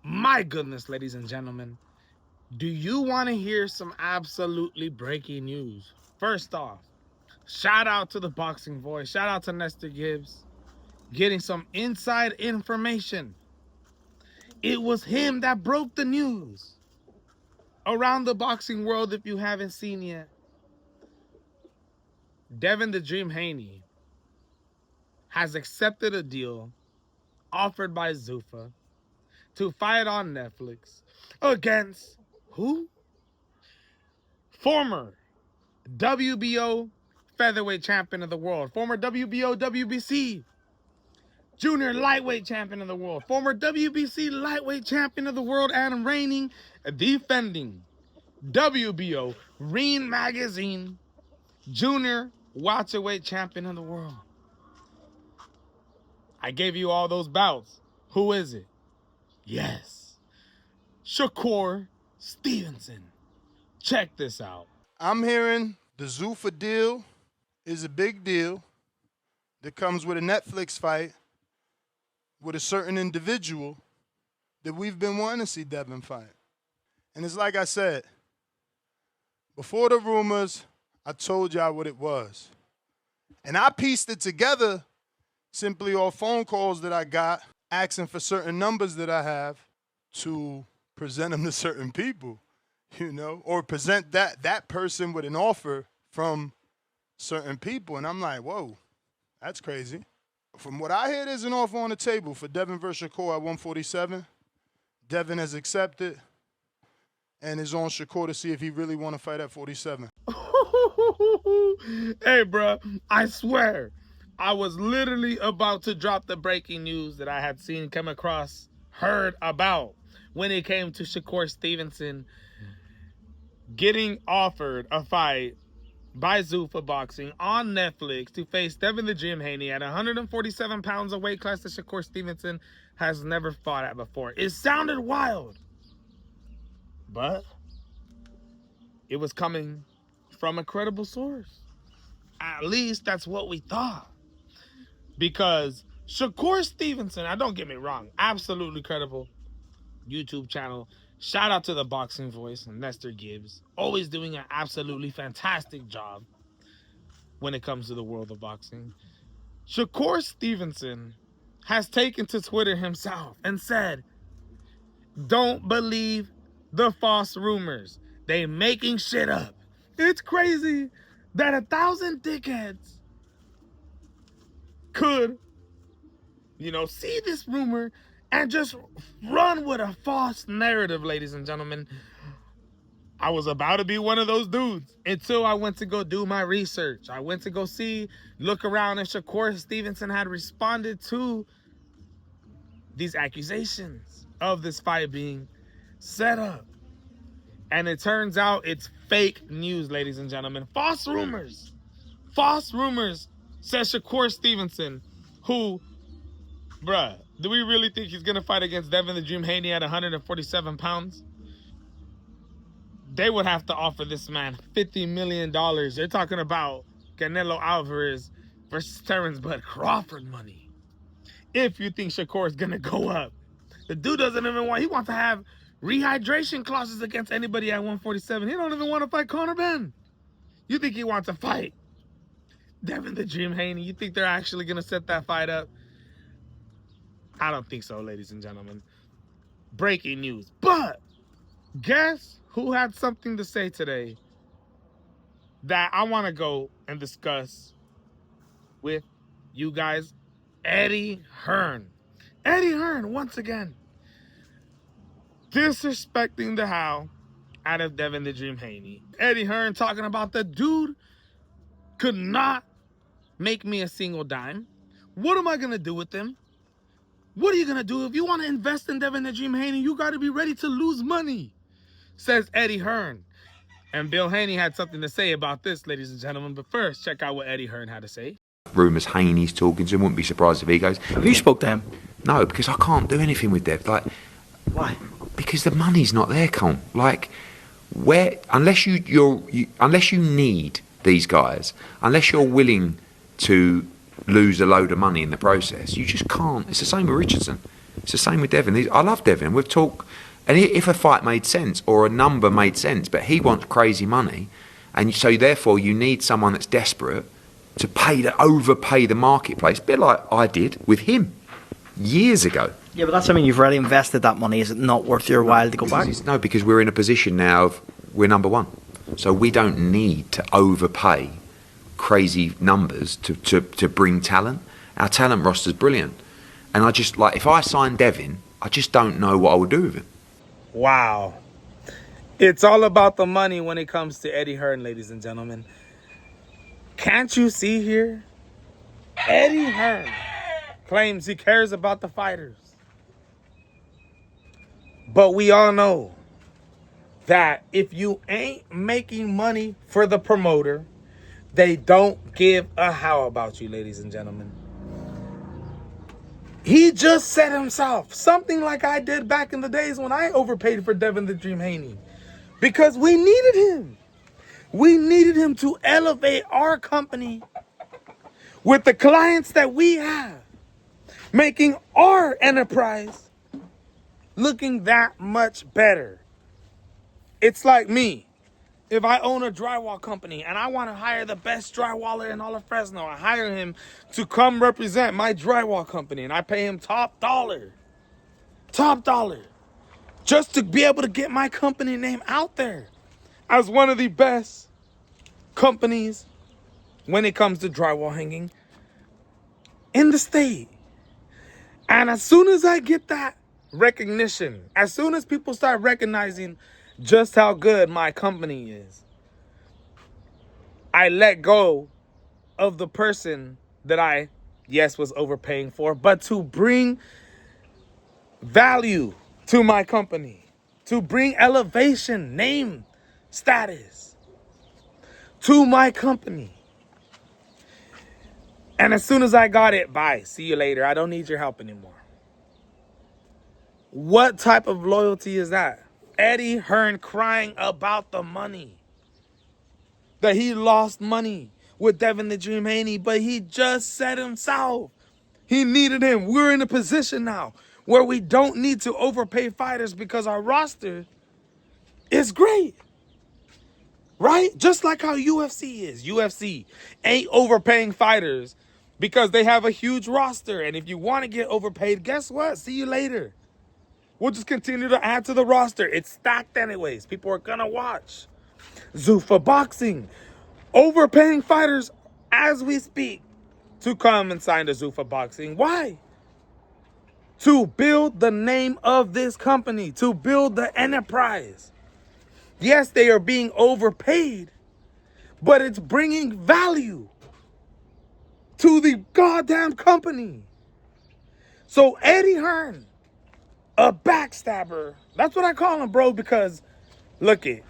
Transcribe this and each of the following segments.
My goodness, ladies and gentlemen. Do you want to hear some absolutely breaking news? First off, shout out to the Boxing Voice. Shout out to Nestor Gibbs. Getting some inside information. It was him that broke the news around the boxing world, if you haven't seen yet. Devin the Dream Haney has accepted a deal offered by Zuffa to fight on Netflix against who? Former WBO featherweight champion of the world, former WBO WBC junior lightweight champion of the world, former WBC lightweight champion of the world, and reigning, defending WBO Ring Magazine junior welterweight champion of the world. I gave you all those bouts. Who is it? Yes, Shakur Stevenson. Check this out. I'm hearing the Zuffa deal is a big deal that comes with a Netflix fight with a certain individual that we've been wanting to see Devin fight. And it's like I said, before the rumors, I told y'all what it was. And I pieced it together simply off phone calls that I got, asking for certain numbers that I have to present them to certain people, you know, or present that person with an offer from certain people. And I'm like, whoa, that's crazy. From what I hear, there's an offer on the table for Devin versus Shakur at 147. Devin has accepted and is on Shakur to see if he really want to fight at 47. Hey, bro, I swear, I was literally about to drop the breaking news that I had seen come across, heard about, when it came to Shakur Stevenson getting offered a fight by Zuffa Boxing on Netflix to face Devin the Dream Haney at 147 pounds, a weight class that Shakur Stevenson has never fought at before. It sounded wild, but it was coming from a credible source. At least that's what we thought. Because Shakur Stevenson, now don't get me wrong, absolutely credible YouTube channel. Shout out to the Boxing Voice and Nestor Gibbs, always doing an absolutely fantastic job when it comes to the world of boxing. Shakur Stevenson has taken to Twitter himself and said, don't believe the false rumors. They making shit up. It's crazy that 1,000 dickheads could, you know, see this rumor and just run with a false narrative, ladies and gentlemen. I was about to be one of those dudes until I went to go do my research. I went to go look around, and Shakur Stevenson had responded to these accusations of this fight being set up. And it turns out it's fake news, ladies and gentlemen. False rumors. False rumors, says Shakur Stevenson, who, bruh, do we really think he's going to fight against Devin the Dream Haney at 147 pounds? They would have to offer this man $50 million. They're talking about Canelo Alvarez versus Terrence Bud Crawford money. If you think Shakur is going to go up. The dude doesn't even want, he wants to have rehydration clauses against anybody at 147. He don't even want to fight Conor Ben. You think he wants to fight Devin the Dream Haney? You think they're actually going to set that fight up? I don't think so, ladies and gentlemen. Breaking news. But guess who had something to say today that I want to go and discuss with you guys? Eddie Hearn. Eddie Hearn, once again, disrespecting the hell out of Devin the Dream Haney. Eddie Hearn talking about the dude could not make me a single dime. What am I going to do with him? What are you going to do? If you want to invest in Devin the Dream Haney, you got to be ready to lose money, says Eddie Hearn. And Bill Haney had something to say about this, ladies and gentlemen. But first, check out what Eddie Hearn had to say. Rumours Haney's talking to him, wouldn't be surprised if he goes. Have you spoke to him? No, because I can't do anything with Dev. Like, why? Because the money's not there, Con. Like, unless you need these guys, unless you're willing to lose a load of money in the process, you just can't. It's the same with Richardson. It's the same with Devin. I love Devin. We've talked, and if a fight made sense or a number made sense, but he wants crazy money, and so therefore you need someone that's desperate to overpay the marketplace, a bit like I did with him years ago. Yeah, but that's, I mean, you've already invested that money. Is it not worth your while to go back? No, because we're in a position now of we're number one. So we don't need to overpay crazy numbers to bring talent. Our talent roster's brilliant. And I just, like, if I sign Devin, I just don't know what I would do with him. Wow. It's all about the money when it comes to Eddie Hearn, ladies and gentlemen. Can't you see here? Eddie Hearn claims he cares about the fighters. But we all know that if you ain't making money for the promoter, they don't give a how about you, ladies and gentlemen. He just said himself, something like I did back in the days when I overpaid for Devin the Dream Haney. Because we needed him. We needed him to elevate our company with the clients that we have, making our enterprise looking that much better. It's like me. If I own a drywall company and I want to hire the best drywaller in all of Fresno, I hire him to come represent my drywall company and I pay him top dollar, just to be able to get my company name out there as one of the best companies when it comes to drywall hanging in the state. And as soon as I get that recognition, as soon as people start recognizing just how good my company is, I let go of the person that I, yes, was overpaying for, but to bring value to my company, to bring elevation, name, status to my company. And as soon as I got it, bye, see you later. I don't need your help anymore. What type of loyalty is that? Eddie Hearn crying about the money. That he lost money with Devin the Dream Haney, but he just said himself he needed him. We're in a position now where we don't need to overpay fighters because our roster is great. Right? Just like how UFC is. UFC ain't overpaying fighters because they have a huge roster. And if you want to get overpaid, guess what? See you later. We'll just continue to add to the roster. It's stacked anyways. People are going to watch. Zuffa Boxing overpaying fighters as we speak to come and sign to Zuffa Boxing. Why? To build the name of this company, to build the enterprise. Yes, they are being overpaid, but it's bringing value to the goddamn company. So Eddie Hearn, a backstabber, that's what I call him, bro, because look it.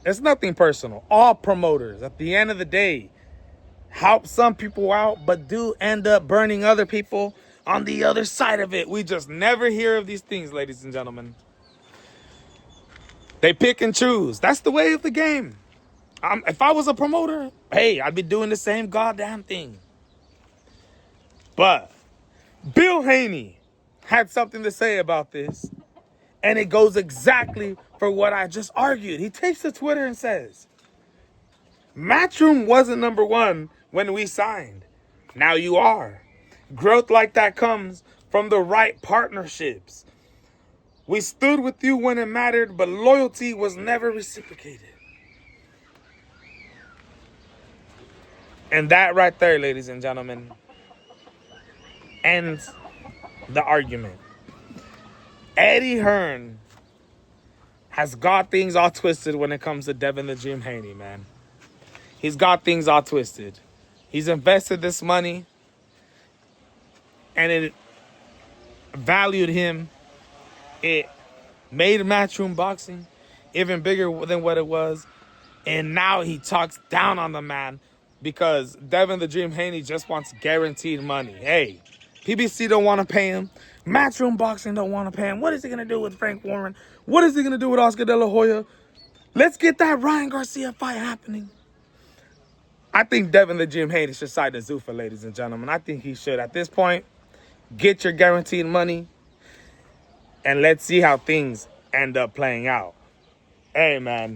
It's nothing personal. All promoters, at the end of the day, help some people out, but do end up burning other people on the other side of it. We just never hear of these things, ladies and gentlemen. They pick and choose. That's the way of the game. If I was a promoter, hey, I'd be doing the same goddamn thing. But Bill Haney had something to say about this, and it goes exactly for what I just argued. He takes to Twitter and says, Matchroom wasn't number one when we signed. Now you are. Growth like that comes from the right partnerships. We stood with you when it mattered, but loyalty was never reciprocated. And that right there, ladies and gentlemen, ends the argument. Eddie Hearn has got things all twisted when it comes to Devin the Dream Haney, man. He's got things all twisted. He's invested this money, and it valued him. It made Matchroom Boxing even bigger than what it was. And now he talks down on the man because Devin the Dream Haney just wants guaranteed money. Hey, PBC don't want to pay him. Matchroom Boxing don't want to pay him. What is he going to do with Frank Warren? What is he going to do with Oscar De La Hoya? Let's get that Ryan Garcia fight happening. I think Devin the Dream Haney should sign to Zuffa, ladies and gentlemen. I think he should. At this point, get your guaranteed money. and let's see how things end up playing out. Hey, man.